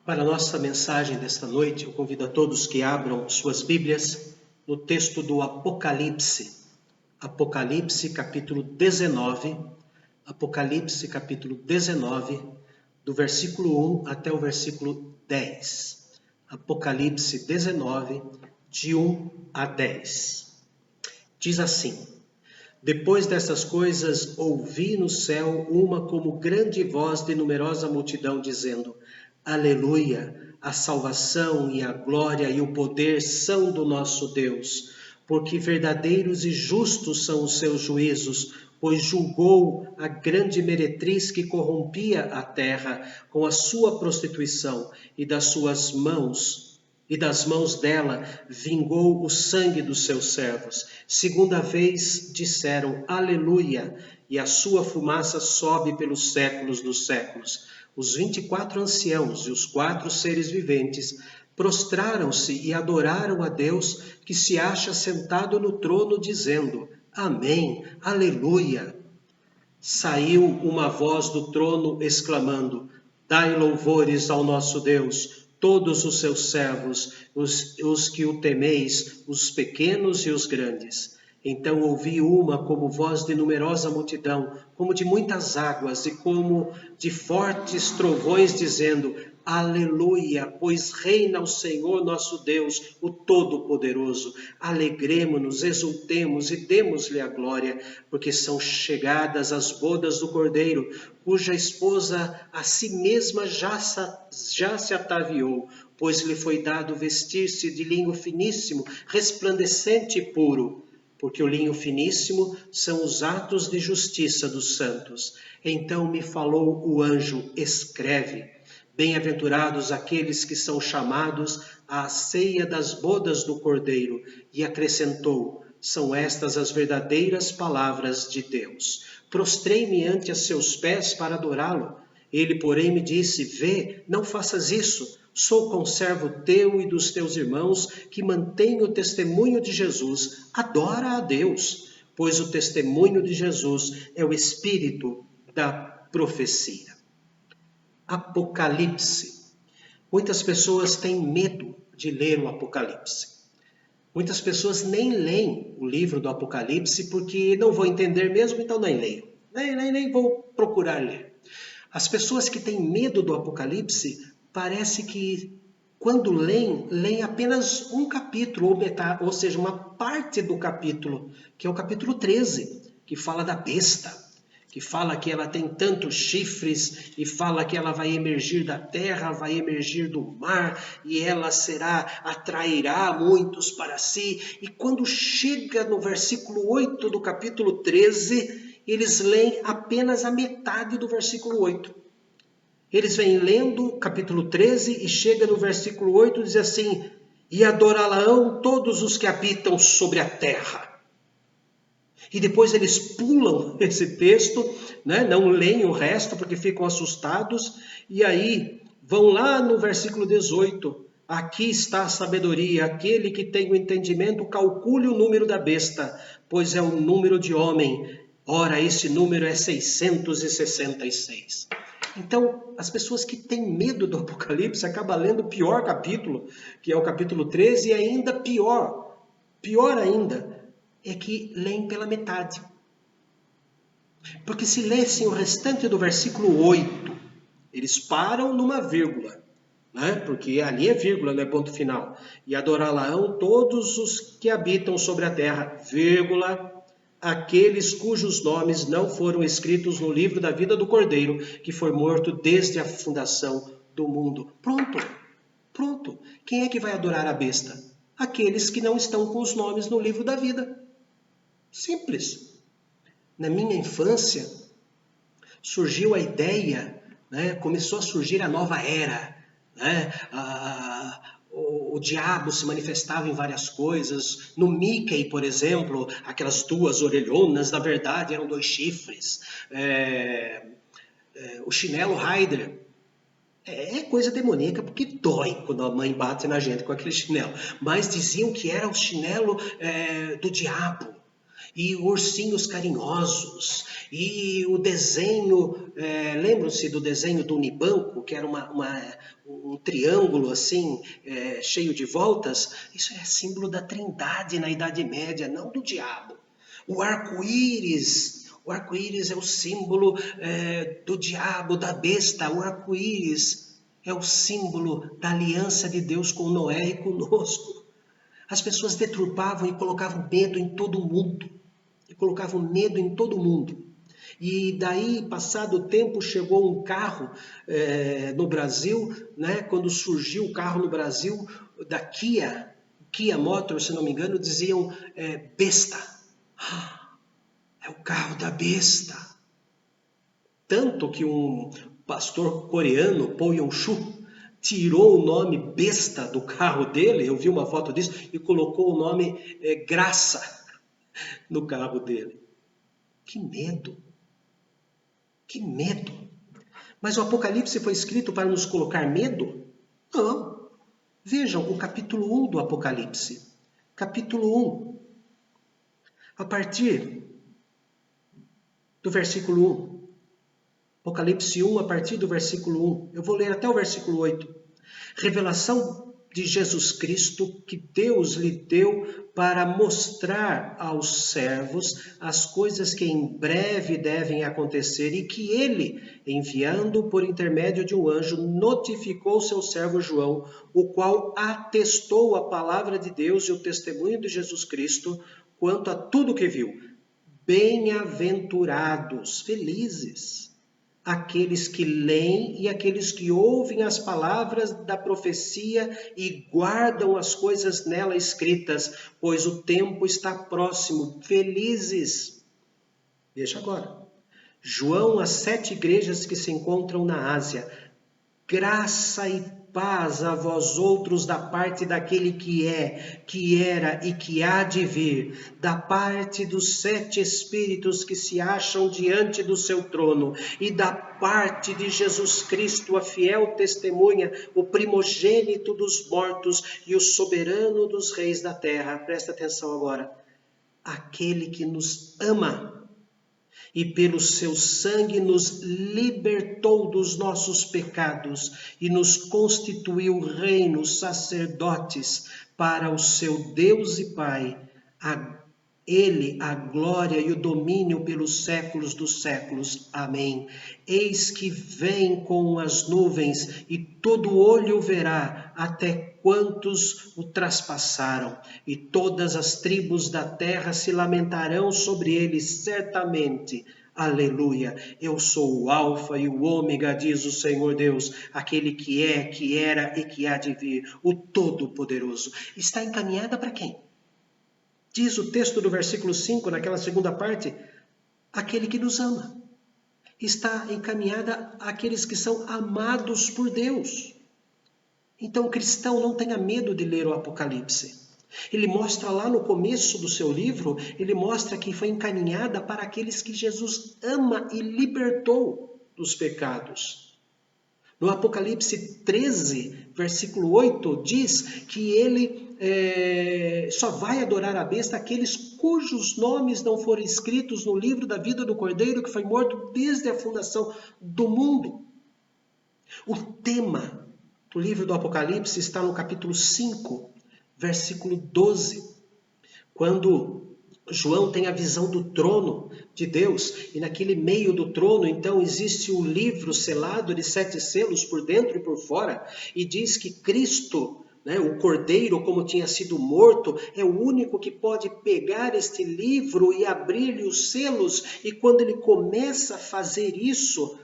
Para a nossa mensagem desta noite, eu convido a todos que abram suas Bíblias no texto do Apocalipse. Apocalipse capítulo 19, Apocalipse capítulo 19, do versículo 1 até o versículo 10. Apocalipse 19, de 1 a 10. Diz assim: Depois dessas coisas, ouvi no céu uma como grande voz de numerosa multidão, dizendo: Aleluia! A salvação e a glória e o poder são do nosso Deus, porque verdadeiros e justos são os seus juízos, pois julgou a grande meretriz que corrompia a terra com a sua prostituição, e das mãos dela vingou o sangue dos seus servos. Segunda vez disseram Aleluia, e a sua fumaça sobe pelos séculos dos séculos. Os 24 anciãos e os 4 seres viventes prostraram-se e adoraram a Deus que se acha sentado no trono, dizendo: Amém, Aleluia. Saiu uma voz do trono exclamando: Dai louvores ao nosso Deus, todos os seus servos, os que o temeis, os pequenos e os grandes. Então ouvi uma como voz de numerosa multidão, como de muitas águas e como de fortes trovões, dizendo: Aleluia, pois reina o Senhor nosso Deus, o Todo-Poderoso. Alegremo-nos, exultemos e demos-lhe a glória, porque são chegadas as bodas do Cordeiro, cuja esposa a si mesma já se ataviou, pois lhe foi dado vestir-se de linho finíssimo, resplandecente e puro, porque o linho finíssimo são os atos de justiça dos santos. Então me falou o anjo: escreve, bem-aventurados aqueles que são chamados à ceia das bodas do Cordeiro. E acrescentou: são estas as verdadeiras palavras de Deus. Prostrei-me ante a seus pés para adorá-lo. Ele, porém, me disse: vê, não faças isso. Sou conservo teu e dos teus irmãos, que mantêm o testemunho de Jesus. Adora a Deus, pois o testemunho de Jesus é o espírito da profecia. Apocalipse. Muitas pessoas têm medo de ler o Apocalipse. Muitas pessoas nem leem o livro do Apocalipse porque não vão entender mesmo, então nem leio. Nem vou procurar ler. As pessoas que têm medo do Apocalipse, parece que quando leem apenas um capítulo, ou metade, ou seja, uma parte do capítulo, que é o capítulo 13, que fala da besta, que fala que ela tem tantos chifres, e fala que ela vai emergir da terra, vai emergir do mar, e ela atrairá muitos para si. E quando chega no versículo 8 do capítulo 13, eles leem apenas a metade do versículo 8. Eles vêm lendo o capítulo 13 e chega no versículo 8 e diz assim: e adorá-la-ão todos os que habitam sobre a terra. E depois eles pulam esse texto, não leem o resto porque ficam assustados, e aí vão lá no versículo 18. Aqui está a sabedoria, aquele que tem o entendimento, calcule o número da besta, pois é o número de homem. Ora, esse número é 666. Então, as pessoas que têm medo do Apocalipse acabam lendo o pior capítulo, que é o capítulo 13, e ainda pior ainda, é que leem pela metade. Porque se lessem o restante do versículo 8, eles param numa vírgula, porque ali é vírgula, não é ponto final. E adorá-la-ão todos os que habitam sobre a terra, vírgula, aqueles cujos nomes não foram escritos no livro da vida do Cordeiro, que foi morto desde a fundação do mundo. Pronto. Quem é que vai adorar a besta? Aqueles que não estão com os nomes no livro da vida. Simples. Na minha infância, surgiu a ideia, começou a surgir a nova era, o diabo se manifestava em várias coisas. No Mickey, por exemplo, aquelas 2 orelhonas, na verdade eram 2 chifres. O chinelo Hydra é coisa demoníaca, porque dói quando a mãe bate na gente com aquele chinelo. Mas diziam que era o chinelo do diabo. e ursinhos carinhosos, e o desenho, lembram-se do desenho do Unibanco, que era um triângulo assim, cheio de voltas? Isso é símbolo da Trindade na Idade Média, não do diabo. O arco-íris é o símbolo do diabo, da besta. O arco-íris é o símbolo da aliança de Deus com Noé e conosco. As pessoas deturpavam e colocavam medo em todo mundo. E daí, passado o tempo, chegou um carro no Brasil, né? Quando surgiu o carro no Brasil, da Kia Motors, se não me engano, diziam besta. É o carro da besta. Tanto que um pastor coreano, Po Yong-soo, tirou o nome besta do carro dele, eu vi uma foto disso, e colocou o nome graça no carro dele. Que medo! Que medo! Mas o Apocalipse foi escrito para nos colocar medo? Não. Vejam o capítulo 1 do Apocalipse. Capítulo 1. A partir do versículo 1. Apocalipse 1, a partir do versículo 1. Eu vou ler até o versículo 8. Revelação de Jesus Cristo que Deus lhe deu para mostrar aos servos as coisas que em breve devem acontecer e que ele, enviando por intermédio de um anjo, notificou seu servo João, o qual atestou a palavra de Deus e o testemunho de Jesus Cristo quanto a tudo que viu. Bem-aventurados, felizes, aqueles que leem e aqueles que ouvem as palavras da profecia e guardam as coisas nela escritas, pois o tempo está próximo. Felizes. Veja agora. João, às 7 igrejas que se encontram na Ásia. Graça e paz a vós outros da parte daquele que é, que era e que há de vir, da parte dos 7 Espíritos que se acham diante do seu trono, e da parte de Jesus Cristo, a fiel testemunha, o primogênito dos mortos e o soberano dos reis da terra. Presta atenção agora. Aquele que nos ama e pelo seu sangue nos libertou dos nossos pecados e nos constituiu reinos, sacerdotes para o seu Deus e Pai. Ele a glória e o domínio pelos séculos dos séculos. Amém. Eis que vem com as nuvens e todo olho verá, até quantos o traspassaram, e todas as tribos da terra se lamentarão sobre ele certamente. Aleluia! Eu sou o Alfa e o Ômega, diz o Senhor Deus, aquele que é, que era e que há de vir, o Todo-Poderoso. Está encaminhada para quem? Diz o texto do versículo 5, naquela segunda parte, aquele que nos ama. Está encaminhada àqueles que são amados por Deus. Então o cristão não tenha medo de ler o Apocalipse. Ele mostra lá no começo do seu livro, ele mostra que foi encaminhada para aqueles que Jesus ama e libertou dos pecados. No Apocalipse 13, versículo 8, diz que ele só vai adorar a besta aqueles cujos nomes não foram escritos no livro da vida do Cordeiro, que foi morto desde a fundação do mundo. O tema do livro do Apocalipse está no capítulo 5, versículo 12, quando João tem a visão do trono de Deus, e naquele meio do trono, então, existe o livro selado de 7 selos por dentro e por fora, e diz que Cristo, o Cordeiro, como tinha sido morto, é o único que pode pegar este livro e abrir-lhe os selos, e quando ele começa a fazer isso,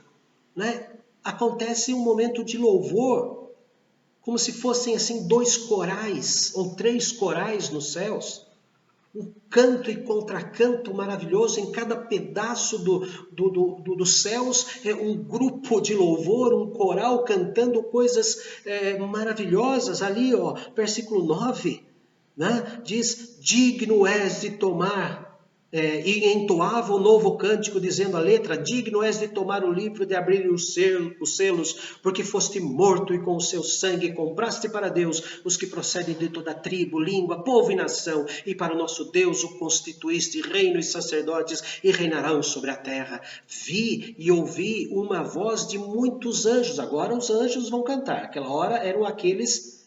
acontece um momento de louvor, como se fossem assim 2 corais ou 3 corais nos céus. Um canto e contracanto maravilhoso em cada pedaço dos céus, um grupo de louvor, um coral cantando coisas maravilhosas. Ali, versículo 9, diz, digno és de tomar e entoava o novo cântico, dizendo a letra: digno és de tomar o livro, de abrir os selos, porque foste morto e com o seu sangue compraste para Deus os que procedem de toda tribo, língua, povo e nação, e para o nosso Deus o constituíste reino e sacerdotes, e reinarão sobre a terra. Vi e ouvi uma voz de muitos anjos. Agora os anjos vão cantar. Aquela hora eram aqueles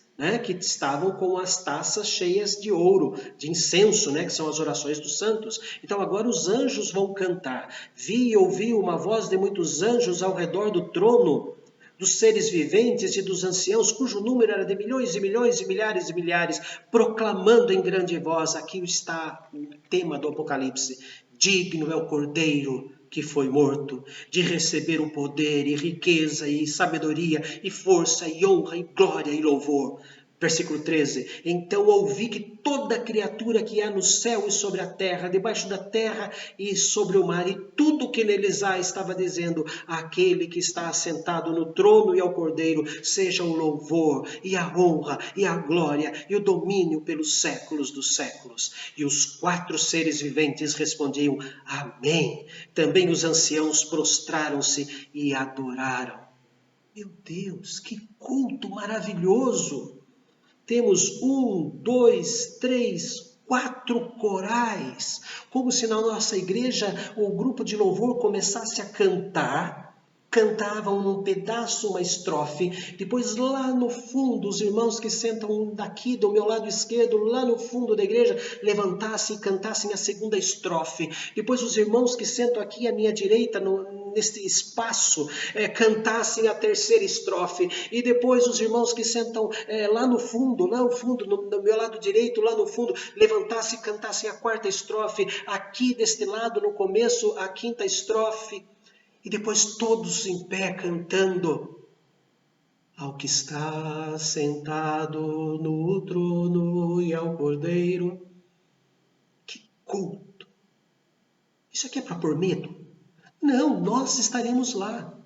que estavam com as taças cheias de ouro, de incenso, que são as orações dos santos. Então agora os anjos vão cantar. Vi e ouvi uma voz de muitos anjos ao redor do trono, dos seres viventes e dos anciãos, cujo número era de milhões e milhões e milhares e milhares, proclamando em grande voz. Aqui está o tema do Apocalipse: digno é o Cordeiro que foi morto, de receber o poder e riqueza e sabedoria e força e honra e glória e louvor. Versículo 13. Então ouvi que toda criatura que há no céu e sobre a terra, debaixo da terra e sobre o mar, e tudo que neles há, estava dizendo: àquele que está assentado no trono e ao Cordeiro, seja o louvor e a honra e a glória e o domínio pelos séculos dos séculos. E os 4 seres viventes respondiam: amém. Também os anciãos prostraram-se e adoraram. Meu Deus, que culto maravilhoso! Temos 1, 2, 3, 4 corais, como se na nossa igreja o grupo de louvor começasse a cantar. Cantavam um pedaço, uma estrofe, depois lá no fundo, os irmãos que sentam daqui do meu lado esquerdo, lá no fundo da igreja, levantassem e cantassem a segunda estrofe. Depois os irmãos que sentam aqui à minha direita, neste espaço, cantassem a terceira estrofe. E depois os irmãos que sentam lá no fundo, no meu lado direito, lá no fundo, levantassem e cantassem a quarta estrofe. Aqui deste lado, no começo, a quinta estrofe. E depois todos em pé cantando: ao que está sentado no trono e ao Cordeiro. Que culto! Isso aqui é para pôr medo? Não, nós estaremos lá.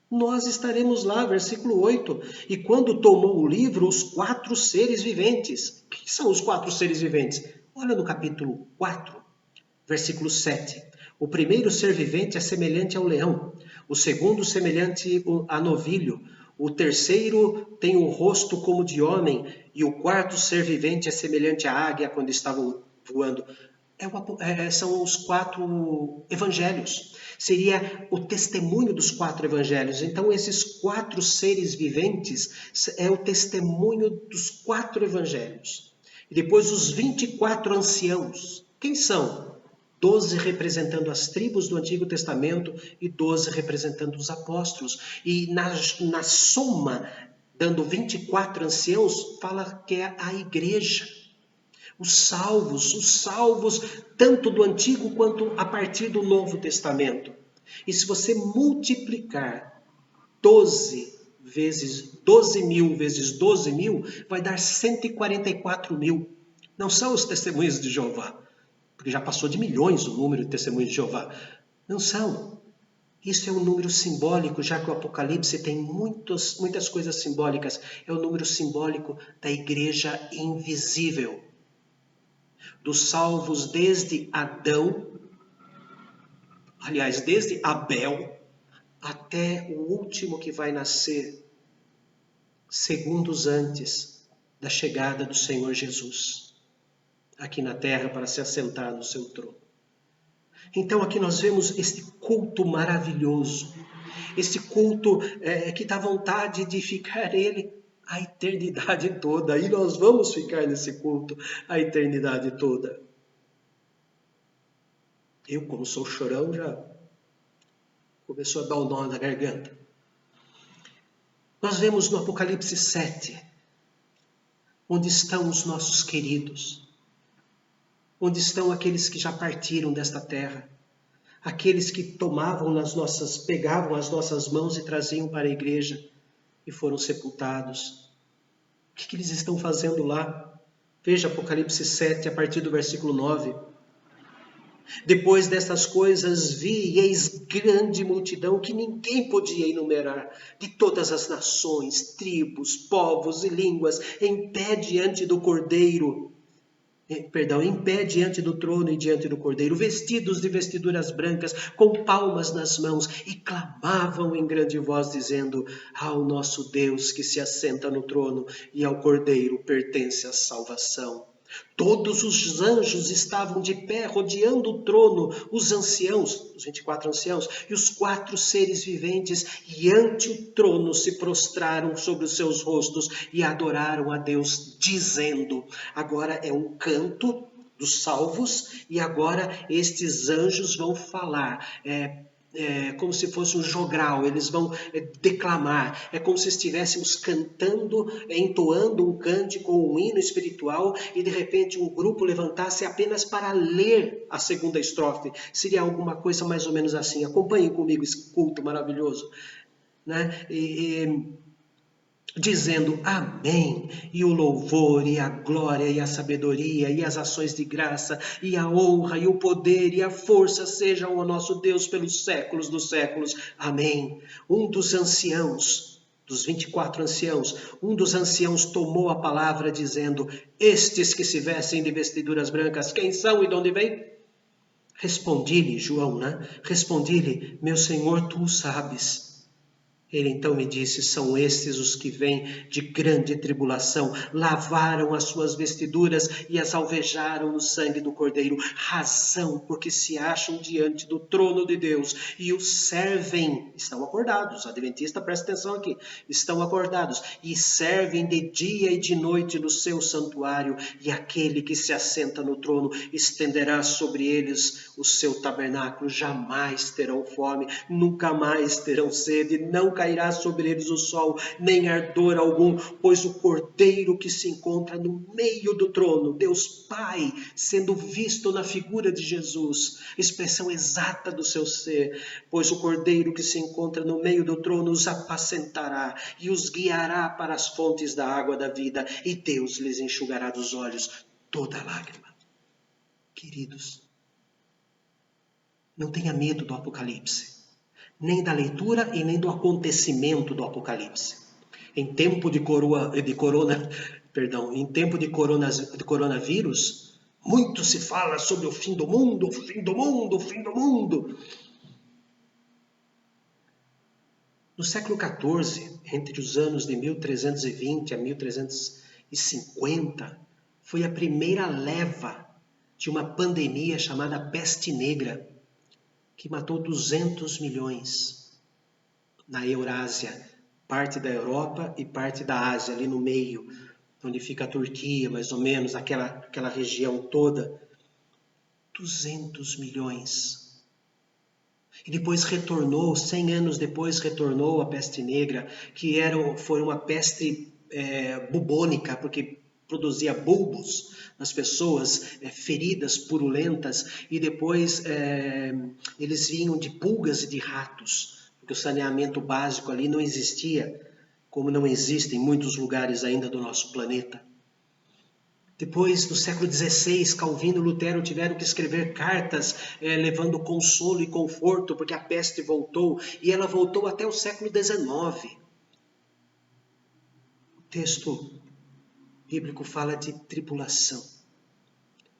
Nós estaremos lá, versículo 8. E quando tomou o livro, os 4 seres viventes. O que são os 4 seres viventes? Olha no capítulo 4, versículo 7. O primeiro ser vivente é semelhante ao leão, o segundo semelhante a novilho, o terceiro tem o rosto como de homem, e o quarto ser vivente é semelhante à águia quando estava voando. São os 4 evangelhos. Seria o testemunho dos 4 evangelhos. Então esses 4 seres viventes é o testemunho dos 4 evangelhos. E depois os 24 anciãos. Quem são? 12 representando as tribos do Antigo Testamento e 12 representando os apóstolos. E na soma, dando 24 anciãos, fala que é a igreja. Os salvos tanto do Antigo quanto a partir do Novo Testamento. E se você multiplicar 12 mil vezes 12 mil, vai dar 144 mil. Não são os testemunhos de Jeová, porque já passou de milhões o número de testemunhos de Jeová. Não são. Isso é um número simbólico, já que o Apocalipse tem muitas coisas simbólicas. É o número simbólico da igreja invisível. Dos salvos desde Adão, aliás, desde Abel, até o último que vai nascer, segundos antes da chegada do Senhor Jesus, aqui na terra para se assentar no seu trono. Então aqui nós vemos este culto maravilhoso, este culto que dá vontade de ficar ele a eternidade toda. E nós vamos ficar nesse culto a eternidade toda. Eu, como sou chorão, já começou a dar um nó na garganta. Nós vemos no Apocalipse 7, onde estão os nossos queridos, onde estão aqueles que já partiram desta terra, aqueles que pegavam as nossas mãos e traziam para a igreja e foram sepultados. O que eles estão fazendo lá? Veja Apocalipse 7, a partir do versículo 9. Depois destas coisas vi, e eis grande multidão que ninguém podia enumerar, de todas as nações, tribos, povos e línguas, em pé diante do Cordeiro. em pé diante do trono e diante do Cordeiro, vestidos de vestiduras brancas, com palmas nas mãos, e clamavam em grande voz, dizendo: ao nosso Deus que se assenta no trono e ao Cordeiro pertence a salvação. Todos os anjos estavam de pé, rodeando o trono, os anciãos, os 24 anciãos, e os 4 seres viventes, e ante o trono se prostraram sobre os seus rostos e adoraram a Deus, dizendo... Agora é um canto dos salvos, e agora estes anjos vão falar, como se fosse um jogral, eles vão declamar, é como se estivéssemos cantando, entoando um cântico ou um hino espiritual, e de repente um grupo levantasse apenas para ler a segunda estrofe. Seria alguma coisa mais ou menos assim. Acompanhem comigo esse culto maravilhoso, né? Dizendo amém, e o louvor, e a glória, e a sabedoria, e as ações de graça, e a honra, e o poder, e a força sejam ao nosso Deus pelos séculos dos séculos. Amém. Um dos anciãos, dos 24 anciãos, um dos anciãos tomou a palavra dizendo: estes que se vestem de vestiduras brancas, quem são e de onde vêm? Respondi-lhe, João, né? Respondi-lhe, meu Senhor, tu sabes. Ele então me disse: são estes os que vêm de grande tribulação, lavaram as suas vestiduras e as alvejaram no sangue do Cordeiro, razão porque se acham diante do trono de Deus e o servem. Estão acordados, adventista, presta atenção aqui, estão acordados e servem de dia e de noite no seu santuário, e aquele que se assenta no trono estenderá sobre eles o seu tabernáculo, jamais terão fome, nunca mais terão sede, não cairá sobre eles o sol, nem ardor algum, pois o Cordeiro que se encontra no meio do trono, Deus Pai, sendo visto na figura de Jesus, expressão exata do seu ser, pois o Cordeiro que se encontra no meio do trono os apacentará e os guiará para as fontes da água da vida, e Deus lhes enxugará dos olhos toda lágrima. Queridos, não tenha medo do Apocalipse, nem da leitura e nem do acontecimento do Apocalipse. Em tempo de coronavírus, muito se fala sobre o fim do mundo, o fim do mundo, o fim do mundo. No século XIV, entre os anos de 1320 a 1350, foi a primeira leva de uma pandemia chamada peste negra, que matou 200 milhões na Eurásia, parte da Europa e parte da Ásia, ali no meio, onde fica a Turquia, mais ou menos, aquela região toda. 200 milhões. E depois retornou, 100 anos depois retornou a peste negra, que foi uma peste bubônica, porque produzia bulbos nas pessoas, feridas purulentas, e depois eles vinham de pulgas e de ratos, porque o saneamento básico ali não existia, como não existe em muitos lugares ainda do nosso planeta. Depois, no século XVI, Calvino e Lutero tiveram que escrever cartas levando consolo e conforto, porque a peste voltou, e ela voltou até o século XIX. O texto bíblico fala de tribulação.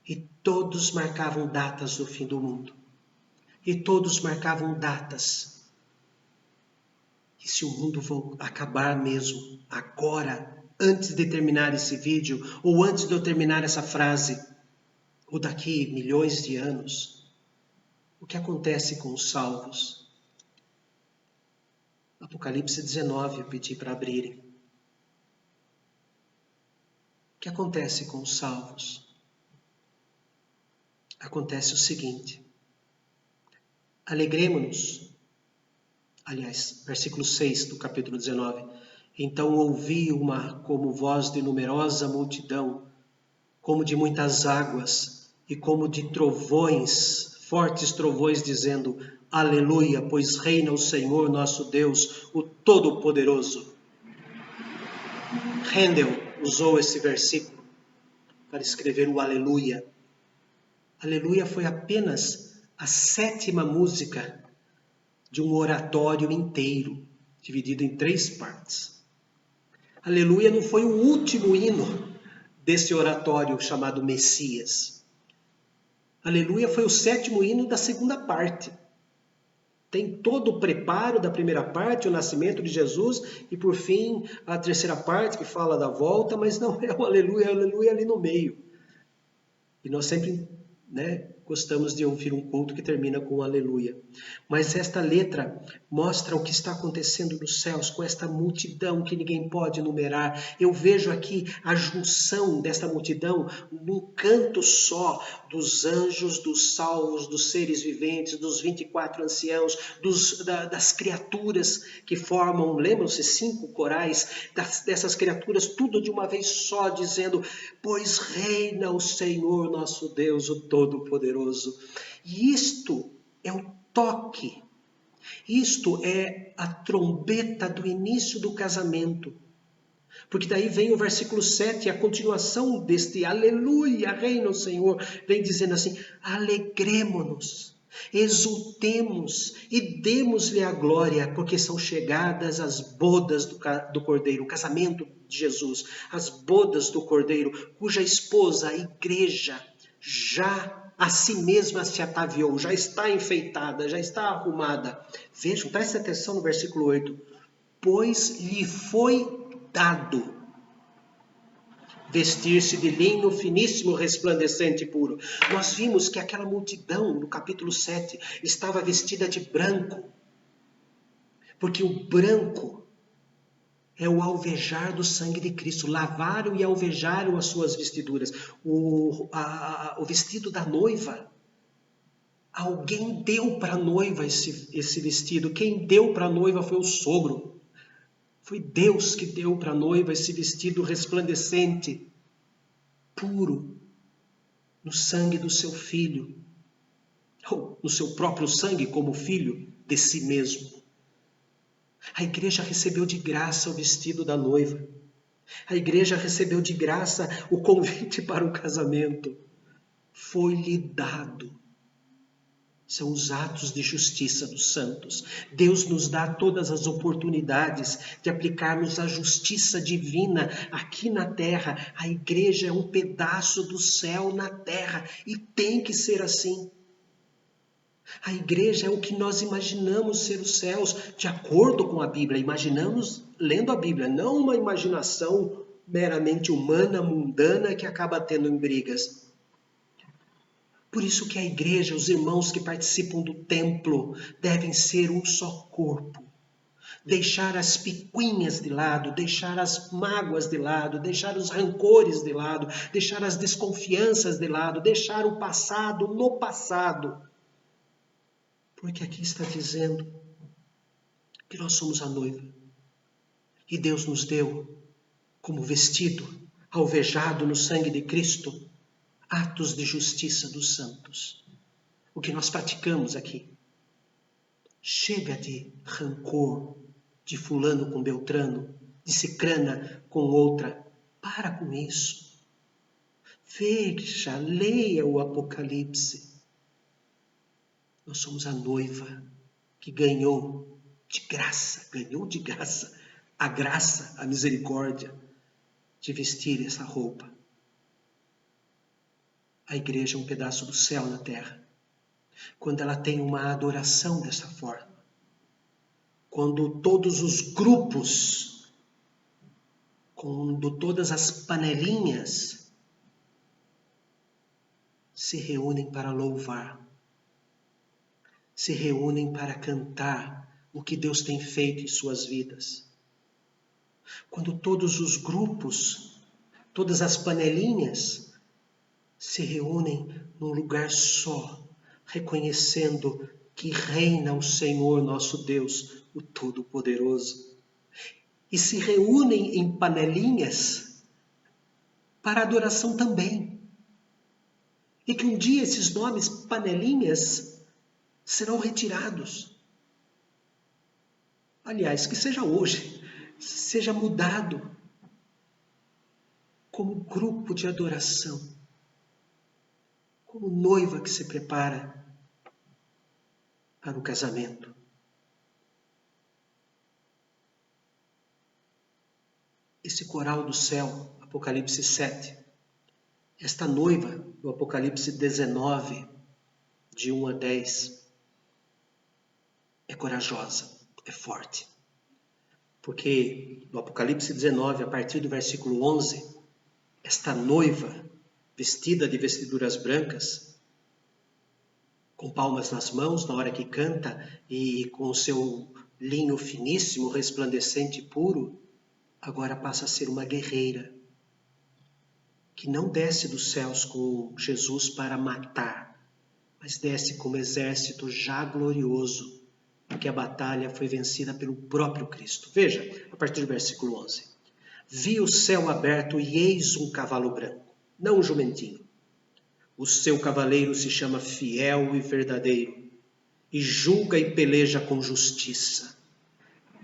E todos marcavam datas do fim do mundo. E todos marcavam datas. E se o mundo acabar mesmo, agora, antes de terminar esse vídeo, ou antes de eu terminar essa frase, ou daqui milhões de anos, o que acontece com os salvos? Apocalipse 19, eu pedi para abrirem. O que acontece com os salvos? Acontece o seguinte: alegremo-nos. Aliás, versículo 6 do capítulo 19. Então ouvi como voz de numerosa multidão, como de muitas águas, e como de trovões, fortes trovões, dizendo: aleluia, pois reina o Senhor nosso Deus, o Todo-Poderoso. Handel usou esse versículo para escrever o aleluia. Aleluia foi apenas a 7ª música de um oratório inteiro, dividido em 3 partes. Aleluia não foi o último hino desse oratório chamado Messias. Aleluia foi o 7º hino da segunda parte. Tem todo o preparo da primeira parte, o nascimento de Jesus, e por fim a terceira parte que fala da volta, mas não é o aleluia, é o aleluia ali no meio. E nós sempre, gostamos de ouvir um culto que termina com um aleluia. Mas esta letra mostra o que está acontecendo nos céus com esta multidão que ninguém pode numerar. Eu vejo aqui a junção desta multidão num canto só, dos anjos, dos salvos, dos seres viventes, dos 24 anciãos, das criaturas que formam, lembram-se, 5 corais, dessas criaturas, tudo de uma vez só, dizendo: pois reina o Senhor nosso Deus, o Todo-Poderoso. E isto é o toque, isto é a trombeta do início do casamento. Porque daí vem o versículo 7, a continuação deste aleluia, reina o Senhor, vem dizendo assim: alegremo-nos, exultemos e demos-lhe a glória, porque são chegadas as bodas do Cordeiro, o casamento de Jesus, as bodas do Cordeiro, cuja esposa, a igreja, já a si mesma se ataviou, já está enfeitada, já está arrumada. Vejam, preste atenção no versículo 8. Pois lhe foi dado vestir-se de linho finíssimo, resplandecente e puro. Nós vimos que aquela multidão, no capítulo 7, estava vestida de branco, porque o branco é o alvejar do sangue de Cristo. Lavaram e alvejaram as suas vestiduras. O vestido da noiva. Alguém deu para a noiva esse vestido. Quem deu para a noiva foi o sogro. Foi Deus que deu para a noiva esse vestido resplandecente, puro, no sangue do seu filho. Ou no seu próprio sangue como filho de si mesmo. A igreja recebeu de graça o vestido da noiva. A igreja recebeu de graça o convite para o casamento. Foi-lhe dado. São os atos de justiça dos santos. Deus nos dá todas as oportunidades de aplicarmos a justiça divina aqui na terra. A igreja é um pedaço do céu na terra e tem que ser assim. A igreja é o que nós imaginamos ser os céus, de acordo com a Bíblia. Imaginamos lendo a Bíblia, não uma imaginação meramente humana, mundana, que acaba tendo em brigas. Por isso que a igreja, os irmãos que participam do templo, devem ser um só corpo. Deixar as picuinhas de lado, deixar as mágoas de lado, deixar os rancores de lado, deixar as desconfianças de lado, deixar o passado no passado. Porque aqui está dizendo que nós somos a noiva. E Deus nos deu como vestido, alvejado no sangue de Cristo, atos de justiça dos santos. O que nós praticamos aqui. Chega de rancor, de fulano com Beltrano, de cicrana com outra. Para com isso. Veja, leia o Apocalipse. Nós somos a noiva que ganhou de graça a graça, a misericórdia de vestir essa roupa. A igreja é um pedaço do céu na terra. Quando ela tem uma adoração dessa forma, quando todos os grupos, quando todas as panelinhas se reúnem para louvar, se reúnem para cantar o que Deus tem feito em suas vidas. Quando todos os grupos, todas as panelinhas se reúnem num lugar só, reconhecendo que reina o Senhor nosso Deus, o Todo-Poderoso. E se reúnem em panelinhas para adoração também. E que um dia esses nomes panelinhas serão retirados. Aliás, que seja hoje, seja mudado como grupo de adoração, como noiva que se prepara para o casamento. Esse coral do céu, Apocalipse 7, Esta noiva, do Apocalipse 19, de 1 a 10, é corajosa, é forte. Porque no Apocalipse 19, a partir do versículo 11, esta noiva, vestida de vestiduras brancas, com palmas nas mãos na hora que canta e com o seu linho finíssimo, resplandecente e puro, agora passa a ser uma guerreira que não desce dos céus com Jesus para matar, mas desce como exército já glorioso, porque a batalha foi vencida pelo próprio Cristo. Veja, a partir do versículo 11. Vi o céu aberto e eis um cavalo branco, não um jumentinho. O seu cavaleiro se chama Fiel e Verdadeiro, e julga e peleja com justiça.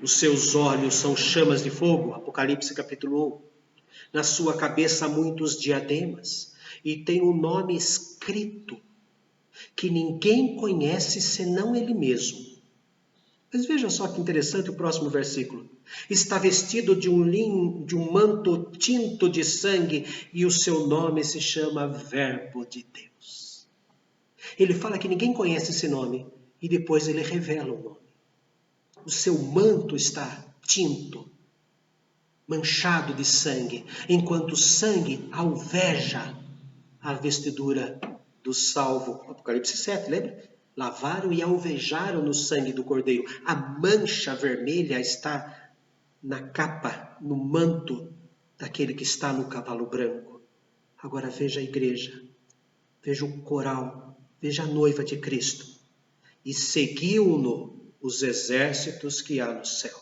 Os seus olhos são chamas de fogo, Apocalipse capítulo 1. Na sua cabeça há muitos diademas, e tem um nome escrito que ninguém conhece senão ele mesmo. Mas veja só que interessante o próximo versículo. Está vestido de um manto tinto de sangue, e o seu nome se chama Verbo de Deus. Ele fala que ninguém conhece esse nome, e depois ele revela o nome. O seu manto está tinto, manchado de sangue, enquanto o sangue alveja a vestidura do salvo. Apocalipse 7, lembra? Lavaram e alvejaram no sangue do cordeiro. A mancha vermelha está na capa, no manto daquele que está no cavalo branco. Agora veja a igreja, veja o coral, veja a noiva de Cristo. E seguiu-no os exércitos que há no céu,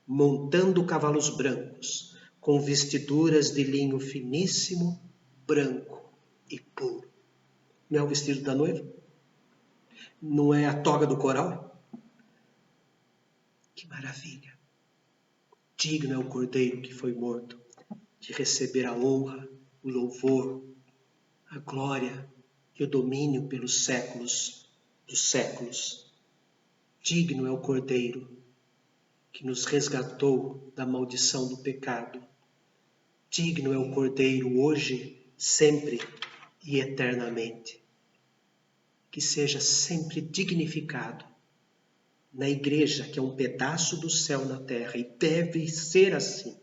montando cavalos brancos, com vestiduras de linho finíssimo, branco e puro. Não é o vestido da noiva? Não é a toga do coral? Que maravilha! Digno é o cordeiro que foi morto de receber a honra, o louvor, a glória e o domínio pelos séculos dos séculos. Digno é o cordeiro que nos resgatou da maldição do pecado. Digno é o cordeiro hoje, sempre e eternamente. Que seja sempre dignificado na igreja, que é um pedaço do céu na terra, e deve ser assim.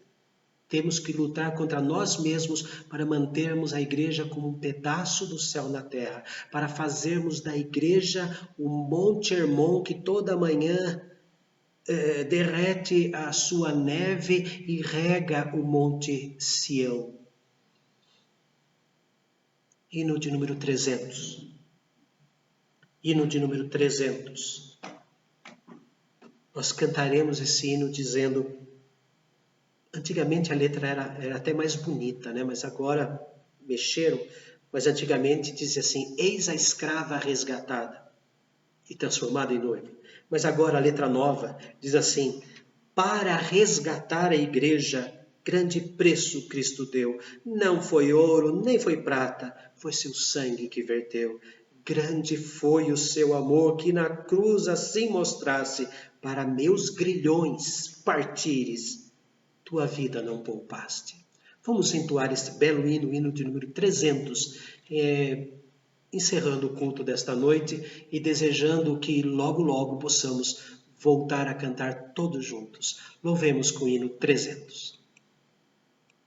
Temos que lutar contra nós mesmos para mantermos a igreja como um pedaço do céu na terra, para fazermos da igreja o Monte Hermon que toda manhã derrete a sua neve e rega o Monte Sião. Hino de número 300. Hino de número 300. Nós cantaremos esse hino dizendo... Antigamente a letra era até mais bonita, né? Mas agora mexeram. Mas antigamente dizia assim: eis a escrava resgatada e transformada em noiva. Mas agora a letra nova diz assim: para resgatar a igreja, grande preço Cristo deu. Não foi ouro, nem foi prata, foi seu sangue que verteu. Grande foi o seu amor, que na cruz assim mostrasse, para meus grilhões partires, tua vida não poupaste. Vamos entoar este belo hino, o hino de número 300, encerrando o culto desta noite e desejando que logo, logo possamos voltar a cantar todos juntos. Louvemos com o hino 300.